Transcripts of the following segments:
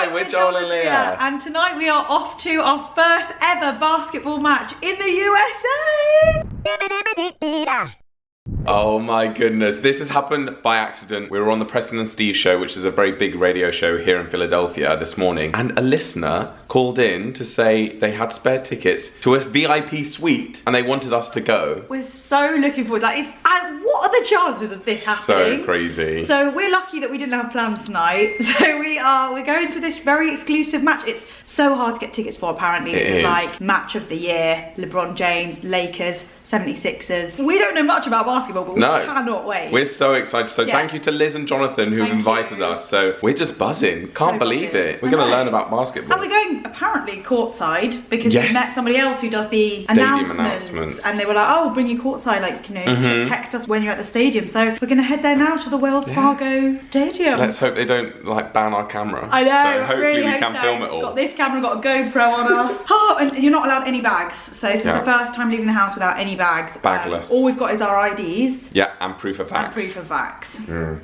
Hi, we're Joel and Lia. And tonight we are off to our first ever basketball match in the USA. Oh my goodness, this has happened by accident. We were on the Preston and Steve show, which is a very big radio show here in Philadelphia this morning, and a listener called in to say they had spare tickets to a VIP suite and they wanted us to go. We're so looking forward to that. What are the chances of this happening? So crazy. So we're lucky that we didn't have plans tonight. So we're going to this very exclusive match. It's so hard to get tickets for, apparently. This is like match of the year. LeBron James, Lakers, 76ers. We don't know much about basketball, but we cannot wait. We're so excited. So thank you to Liz and Jonathan who've invited us. So we're just buzzing. Can't believe it. We're going to learn about basketball. And we're going apparently courtside because we met somebody else who does the announcements. And they were like, oh, we'll bring you courtside. Like, you know, text us when you're at the stadium. So we're going to head there now to the Wells Fargo Stadium. Let's hope they don't like ban our camera. I know. So hopefully we can film it all. Got this camera, got a GoPro on us. Oh, and you're not allowed any bags. So this is the first time leaving the house without any bags. Bagless. All we've got is our IDs. Yeah, and proof of vax.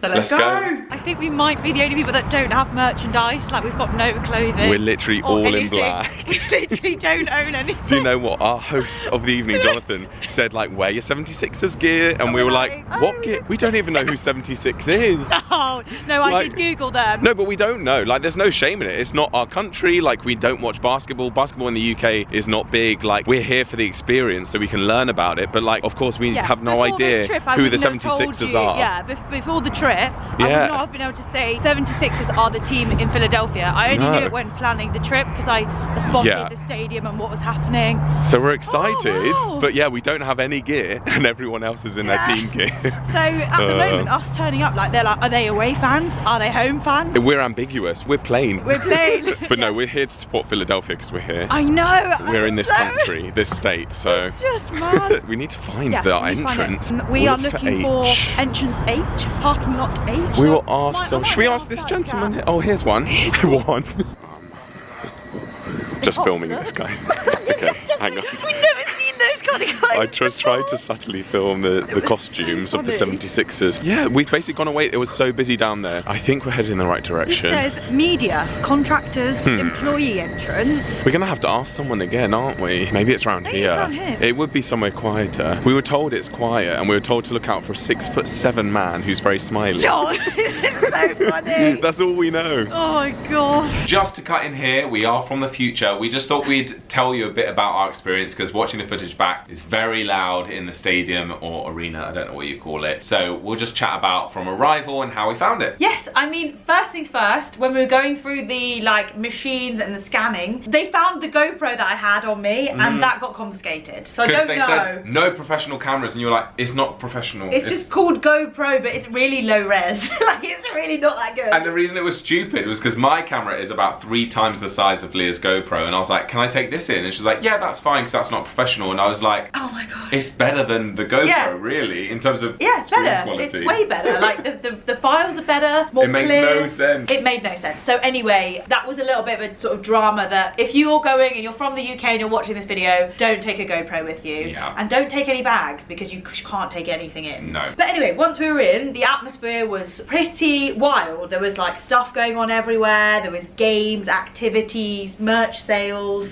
So let's go. I think we might be the only people that don't have merchandise. Like, we've got no clothing. We're literally all in black. We literally don't own anything. Do you know what? Our host of the evening, Jonathan, said like, wear your 76ers gear. And we were like, what gear? We don't even know who 76 is. Oh, no, I did Google them. No, but we don't know. Like, there's no shame in it. It's not our country. Like, we don't watch basketball. Basketball in the UK is not big. Like, we're here for the experience so we can learn about it. But like, of course, we have no idea who the 76ers are. Yeah, before the trip, I would not have been able to say 76ers are the team in Philadelphia. I only knew it when planning the trip because I spotted the stadium and what was happening. So we're excited, but yeah, we don't have any gear and everyone else is in their team gear. So at the moment, us turning up, like, they're like, are they away fans? Are they home fans? We're ambiguous. We're plain. We're plain. But no, we're here to support Philadelphia because we're here. I know. We're in this country, this state, so it's just mad. we need to find the entrance. We are looking for entrance H, parking lot H. We will ask. So should we ask this gentleman here? Oh, here's one. One. Just filming this guy. Okay, hang on. We've never seen those kind of guys. I just tried to subtly film the costumes of the 76ers. Yeah, we've basically gone away. It was so busy down there. I think we're headed in the right direction. It says media, contractors, employee entrance. We're gonna have to ask someone again, aren't we? Maybe it's around here. It's around here. It would be somewhere quieter. We were told it's quiet, and we were told to look out for a 6'7" man who's very smiley. John, it's so funny. That's all we know. Oh my god. Just to cut in here, we are from the future. We just thought we'd tell you a bit about our experience because watching the footage back is very loud in the stadium or arena, I don't know what you call it. So we'll just chat about from arrival and how we found it. Yes, I mean, first things first, when we were going through the like machines and the scanning, they found the GoPro that I had on me and that got confiscated. So I don't know. Because they said no professional cameras and you're like, it's not professional. It's just called GoPro, but it's really low res. Like, it's really not that good. And the reason it was stupid was because my camera is about 3 times the size of Leah's GoPro, and I was like, can I take this in? And she's like, yeah, that's fine because that's not professional. And I was like, oh my god, it's better than the GoPro, really, in terms of it's better. quality. It's way better. Like the files are better, more clear. It makes no sense. It made no sense. So anyway, that was a little bit of a sort of drama that if you're going and you're from the UK and you're watching this video, don't take a GoPro with you, and don't take any bags because you can't take anything in. No. But anyway, once we were in, the atmosphere was pretty wild. There was like stuff going on everywhere. There was games, activities, merch sales,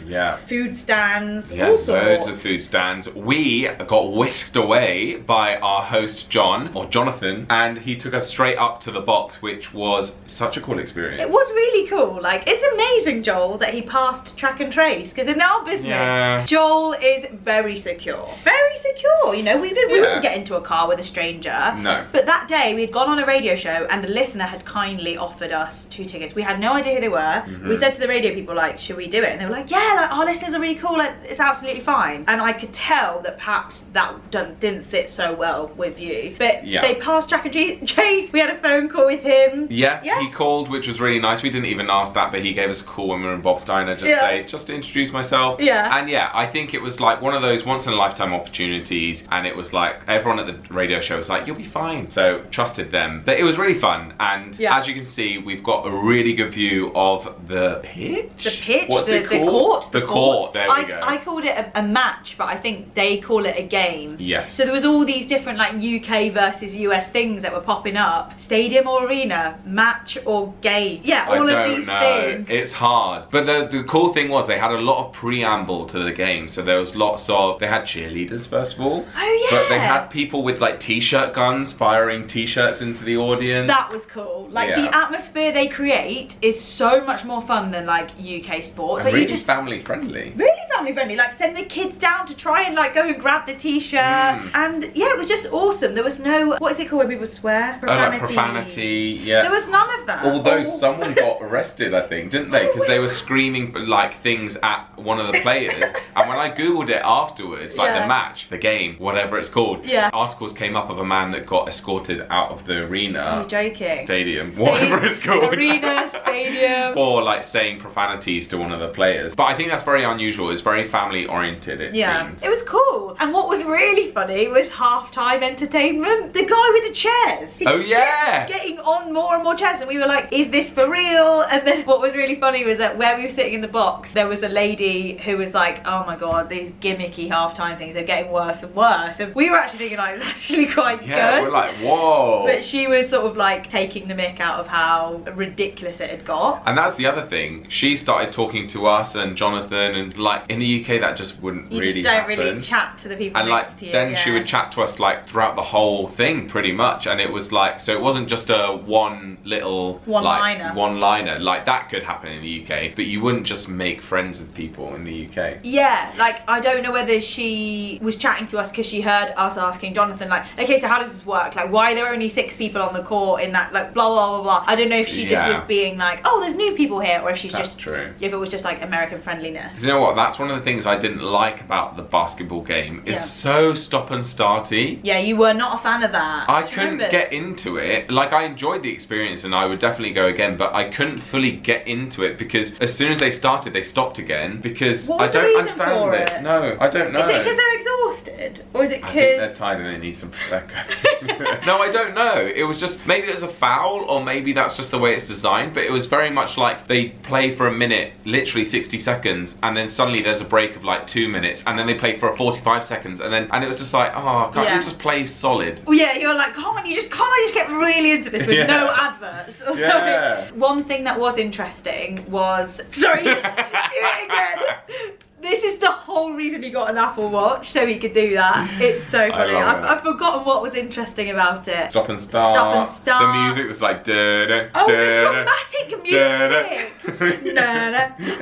food stands, all sorts. Loads of food stands. We got whisked away by our host John, or Jonathan, and he took us straight up to the box, which was such a cool experience. It was really cool. Like, it's amazing, Joel, that he passed track and trace, because in our business, Joel is very secure. Very secure, you know, we wouldn't get into a car with a stranger. No. But that day, we had gone on a radio show, and a listener had kindly offered us 2 tickets. We had no idea who they were. We said to the radio people, like, should we do it? And they were like, yeah, like, our listeners are really cool, like, it's absolutely fine. And I could tell that perhaps that didn't sit so well with you. But they passed track and trace. We had a phone call with him. Yeah, he called, which was really nice. We didn't even ask that, but he gave us a call when we were in Bob's Diner, just to introduce myself. And I think it was like one of those once in a lifetime opportunities, and it was like everyone at the radio show was like, you'll be fine. So trusted them. But it was really fun, and as you can see, we've got a really good view of the pitch. The pitch? What's it called? The court. The court, there we go. I called it a match match, but I think they call it a game. Yes. So there was all these different like UK versus US things that were popping up. Stadium or arena, match or game. Yeah, all of these things. It's hard. But the cool thing was they had a lot of preamble to the game. So there was lots of, they had cheerleaders first of all. Oh yeah. But they had people with like t-shirt guns firing t-shirts into the audience. That was cool. Like the atmosphere they create is so much more fun than like UK sports. And so really you just family friendly. Really family friendly. Like send the kids down to try and like go and grab the t-shirt. And yeah, it was just awesome. There was no, what is it called when people swear? Like profanity, yeah. There was none of that. Although someone got arrested, I think, didn't they? Because they were screaming like things at one of the players. And when I googled it afterwards, like the match, the game, whatever it's called, articles came up of a man that got escorted out of the arena. You're joking. Stadium, whatever it's called. Arena, stadium. Or like saying profanities to one of the players. But I think that's very unusual. It's very family oriented, it seemed. It was cool. And what was really funny was halftime entertainment. The guy with the chairs. Getting on more and more chairs, and we were like, is this for real? And then what was really funny was that where we were sitting in the box, there was a lady who was like, oh my god, these gimmicky halftime things are getting worse and worse. And we were actually thinking like, it's actually quite good. We're like, whoa. But she was sort of like taking the mick out of how ridiculous it had got. And that's the other thing. She started talking to us and Jonathan, and like in the UK that just wouldn't really happen. You just don't really chat to the people and next like to you. then she would chat to us like throughout the whole thing pretty much, and it was like, so it wasn't just a one liner like that could happen in the UK, but you wouldn't just make friends with people in the UK. Yeah, like I don't know whether she was chatting to us because she heard us asking Jonathan like, okay, so how does this work? Like why are there only 6 people on the court in that, like blah blah blah blah. I don't know if she just was being like, oh, there's new people here, or if she's That's true. If it was just like American friendliness. You know what, that's one of the things I didn't like about the basketball game. It's so stop and starty. Yeah, you were not a fan of that. I couldn't get into it. Like I enjoyed the experience and I would definitely go again, but I couldn't fully get into it because as soon as they started they stopped again, because I don't understand it. No, I don't know. Is it because they're exhausted, or is it because I think they're tired and they need some prosecco? No, I don't know. It was just, maybe it was a foul, or maybe that's just the way it's designed, but it was very much like they play for a minute, literally 60 seconds, and then suddenly there's a break of like 2 minutes, and then they play for 45 seconds, and it was just like, oh, can't you just play solid? Well, yeah, you're like, can't I just get really into this with no adverts or something? One thing that was interesting was, sorry, do it again. This is the whole reason he got an Apple Watch, so he could do that. It's so funny. I've forgotten what was interesting about it. Stop and start. The music was like da-da, oh, the dramatic music.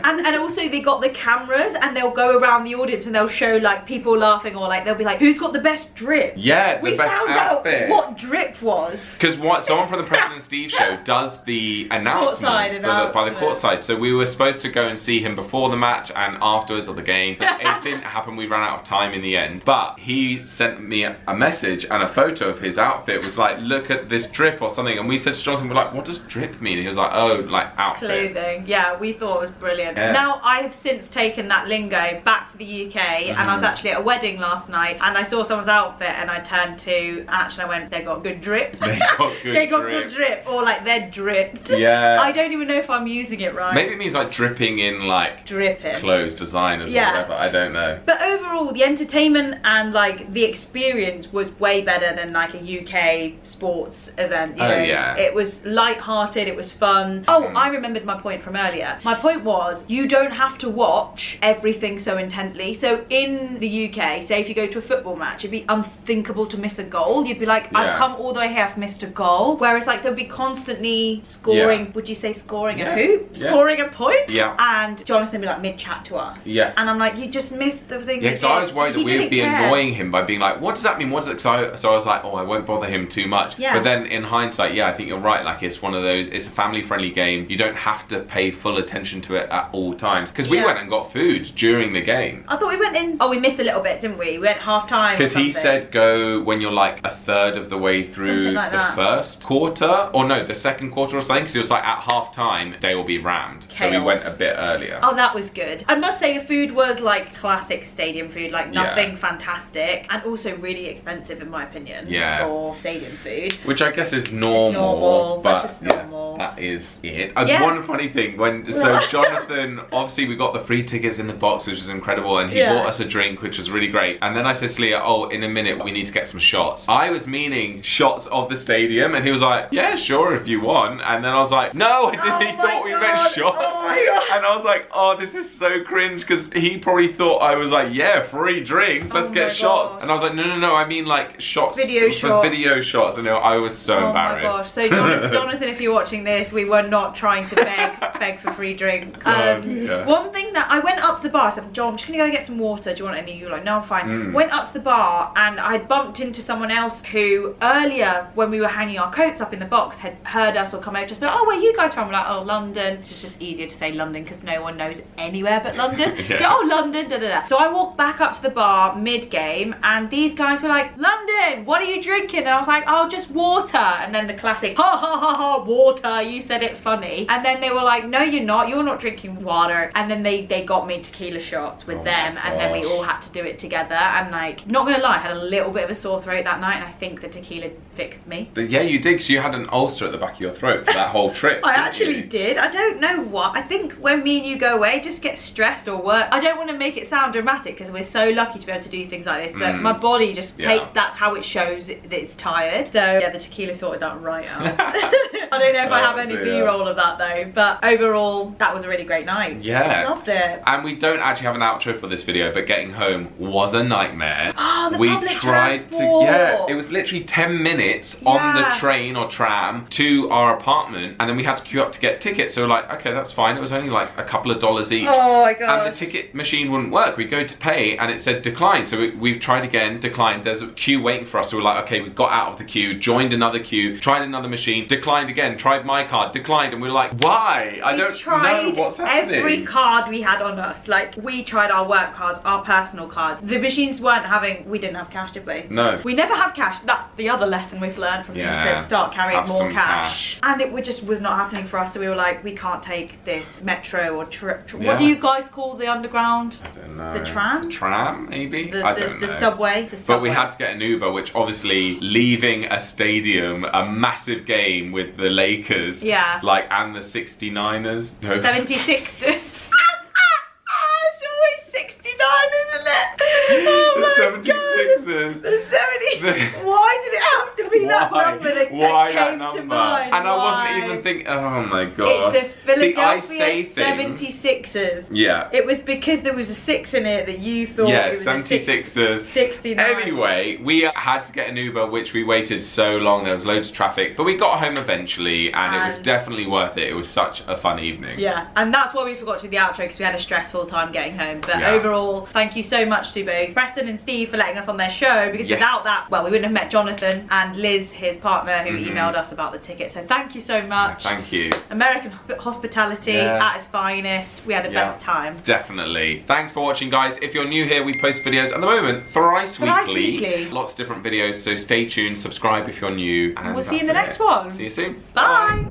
And also they got the cameras and they'll go around the audience and they'll show like people laughing, or like they'll be like, who's got the best drip? Yeah, the best outfit. We found out what drip was. Because someone from the President Steve show does the announcements by the courtside. So we were supposed to go and see him before the match and afterwards of the game. It didn't happen. We ran out of time in the end. But he sent me a message and a photo of his outfit. Was like, look at this drip or something. And we said to Jonathan, we're like, what does drip mean? And he was like, oh, like outfit. Clothing. Yeah, we thought it was brilliant. Yeah. Now I have since taken that lingo back to the UK, and I was actually at a wedding last night and I saw someone's outfit and I turned to Ash and I went, they got good drip. They got good good drip, or like they're dripped. Yeah. I don't even know if I'm using it right. Maybe it means like dripping in like clothes designers or whatever. I don't know. But overall, the entertainment and like the experience was way better than like a UK sports event. You know? Yeah. It was light-hearted, it was fun. Oh, I remembered my point from earlier. My point was, you don't have to watch everything so intently. So in the UK, say if you go to a football match, it'd be unthinkable to miss a goal. You'd be like, I've come all the way here, I've missed a goal. Whereas like there'll be constantly scoring, would you say scoring a hoop? Scoring a point? Yeah. And Jonathan would be like mid-chat to us. Yeah. And I'm like, you just missed the thing. Yeah, because I was worried that we would be annoying him by being like, what does that mean? What does it? So I was like, oh, I won't bother him too much. Yeah. But then in hindsight, I think you're right. Like it's one of those, it's a family-friendly game. You don't have to pay full attention to it at all times. Because we went and got food during the game. I thought we went in, we missed a little bit, didn't we? We went half-time. Because he said go when you're like a third of the way through the first quarter, or no, the second quarter or something. Because it was like at half-time, they will be rammed. Chaos. So we went a bit earlier. Oh, that was good. I must say the food food was like classic stadium food, like nothing fantastic, and also really expensive in my opinion for stadium food. Which I guess is normal. It's normal. But that's just normal. That is it. One funny thing, so Jonathan, obviously we got the free tickets in the box, which was incredible, and he bought us a drink, which was really great. And then I said to Leah, oh, in a minute we need to get some shots. I was meaning shots of the stadium, and he was like, yeah, sure, if you want. And then I was like, no, I didn't. He thought we meant shots. Oh my God. And I was like, oh, this is so cringe, because he probably thought I was like, yeah, free drinks, let's get shots. And I was like, no, I mean like shots. Video shots. And I was so embarrassed. Oh my gosh. So Jonathan, if you're watching this, we were not trying to beg for free drinks. One thing that I went up to the bar, I said, John, I'm just gonna go get some water. Do you want any? You were like, no, I'm fine. Went up to the bar, and I bumped into someone else who earlier, when we were hanging our coats up in the box, had heard us or come over to us, but oh, where are you guys from? We're like, oh, London. It's just easier to say London because no one knows anywhere but London. So, oh, London, da da da. So I walked back up to the bar mid-game, and these guys were like, London, what are you drinking? And I was like, oh, just water. And then the classic, ha ha ha ha, water, you said it funny. And then they were like, no, you're not drinking water. And then they got me tequila shots with them, and then we all had to do it together. And like, not gonna lie, I had a little bit of a sore throat that night, and I think the tequila fixed me. But yeah, you did, because you had an ulcer at the back of your throat for that whole trip. I actually did. I don't know what. I think when me and you go away, just get stressed or work. I don't want to make it sound dramatic because we're so lucky to be able to do things like this, but my body just that's how it shows that it's tired. So yeah, the tequila sorted that right out. I don't know if I have any B-roll of that though, but overall, that was a really great night. Yeah. Loved it. And we don't actually have an outro for this video, but getting home was a nightmare. Oh, the we public tried transport. to, it was literally 10 minutes on the train or tram to our apartment, and then we had to queue up to get tickets. So we're like, okay, that's fine. It was only like a couple of dollars each. Oh my God. And the ticket machine wouldn't work. We go to pay and it said decline. So we tried again, declined. There's a queue waiting for us. So we're like, okay, we got out of the queue, joined another queue, tried another machine, declined again, tried my card, declined. And we're like, why? I don't know what's happening. Every card we had on us. Like, we tried our work cards, our personal cards. The machines weren't having, we didn't have cash, did we? No. We never have cash. That's the other lesson we've learned from these trips. Start carrying more cash. And it just was not happening for us. So we were like, we can't take this metro or what do you guys call the underground? I don't know. The tram? Tram, maybe? I don't know. The subway. But we had to get an Uber, which obviously, leaving a stadium, a massive game with the Lakers, like, and the 69ers. No. 76ers. It's always 69, isn't it? Oh the 76ers. The 70s. Why did it have to be that number that came to mind? And I wasn't even thinking, oh my God. It's the Philadelphia 76ers. Yeah. It was because there was a 6 in it that you thought it was 76ers. 69. Anyway, we had to get an Uber, which we waited so long. There was loads of traffic, but we got home eventually, and it was definitely worth it. It was such a fun evening. Yeah, and that's why we forgot to do the outro, because we had a stressful time getting home. But overall, thank you so much to both Preston and Steve for letting us on their show, because without that, well, we wouldn't have met Jonathan and Liz, his partner, who emailed us about the ticket. So thank you so much. Thank you. American hospitality at its finest. We had the best time. Definitely. Thanks for watching, guys. If you're new here, we post videos at the moment thrice weekly. Lots of different videos, so stay tuned, subscribe if you're new. And we'll see you in the next one. See you soon. Bye.